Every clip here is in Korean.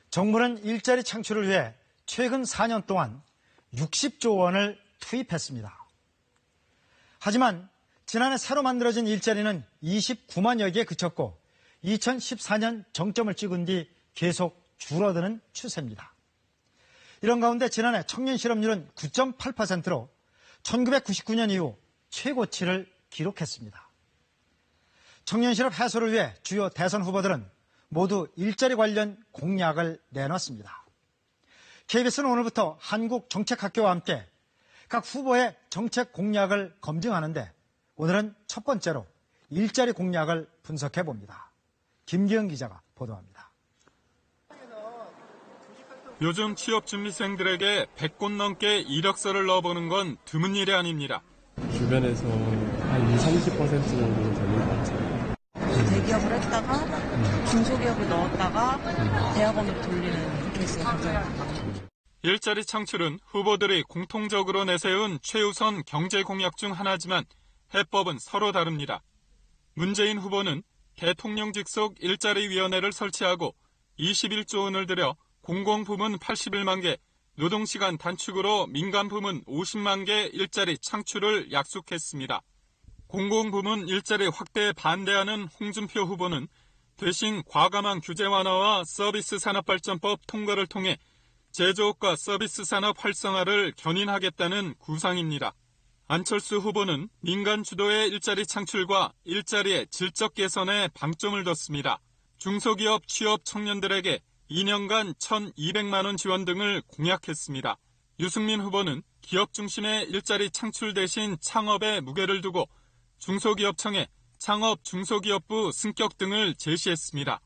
정부는 일자리 창출을 위해 최근 4년 동안 60조 원을 투입했습니다. 하지만 지난해 새로 만들어진 일자리는 29만여 개에 그쳤고 2014년 정점을 찍은 뒤 계속 줄어드는 추세입니다. 이런 가운데 지난해 청년 실업률은 9.8%로 1999년 이후 최고치를 기록했습니다. 청년 실업 해소를 위해 주요 대선 후보들은 모두 일자리 관련 공약을 내놨습니다. KBS는 오늘부터 한국정책학교와 함께 각 후보의 정책 공약을 검증하는데 오늘은 첫 번째로 일자리 공약을 분석해 봅니다. 김기영 기자가 보도합니다. 요즘 취업준비생들에게 100곳 넘게 이력서를 넣어보는 건 드문 일이 아닙니다. 주변에서 한 20, 30% 정도 되는 것 같아요. 대기업을 했다가 중소기업을 넣었다가 대학원으로 돌리는 케이스가 굉장히 많아요. 일자리 창출은 후보들이 공통적으로 내세운 최우선 경제 공약 중 하나지만 해법은 서로 다릅니다. 문재인 후보는 대통령 직속 일자리위원회를 설치하고 21조 원을 들여 공공부문 81만 개, 노동시간 단축으로 민간부문 50만 개 일자리 창출을 약속했습니다. 공공부문 일자리 확대에 반대하는 홍준표 후보는 대신 과감한 규제 완화와 서비스 산업발전법 통과를 통해 제조업과 서비스 산업 활성화를 견인하겠다는 구상입니다. 안철수 후보는 민간 주도의 일자리 창출과 일자리의 질적 개선에 방점을 뒀습니다. 중소기업 취업 청년들에게 2년간 1,200만 원 지원 등을 공약했습니다. 유승민 후보는 기업 중심의 일자리 창출 대신 창업에 무게를 두고 중소기업청에 창업 중소기업부 승격 등을 제시했습니다.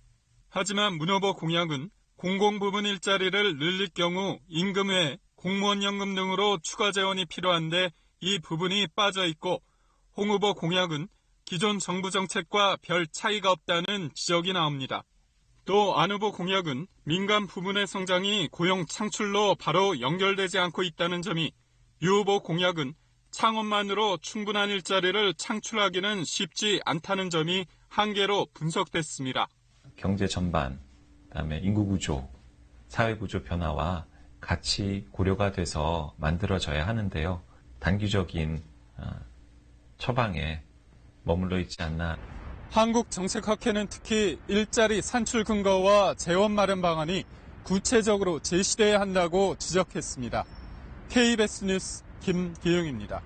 하지만 문 후보 공약은 공공부문 일자리를 늘릴 경우 임금 외에 공무원연금 등으로 추가 재원이 필요한데 이 부분이 빠져 있고 홍 후보 공약은 기존 정부 정책과 별 차이가 없다는 지적이 나옵니다. 또 안 후보 공약은 민간 부문의 성장이 고용 창출로 바로 연결되지 않고 있다는 점이 유 후보 공약은 창업만으로 충분한 일자리를 창출하기는 쉽지 않다는 점이 한계로 분석됐습니다. 경제 전반, 그다음에 인구구조, 사회구조 변화와 같이 고려가 돼서 만들어져야 하는데요. 단기적인 처방에 머물러 있지 않나. 한국정책학회는 특히 일자리 산출 근거와 재원 마련 방안이 구체적으로 제시돼야 한다고 지적했습니다. KBS 뉴스 김기용입니다.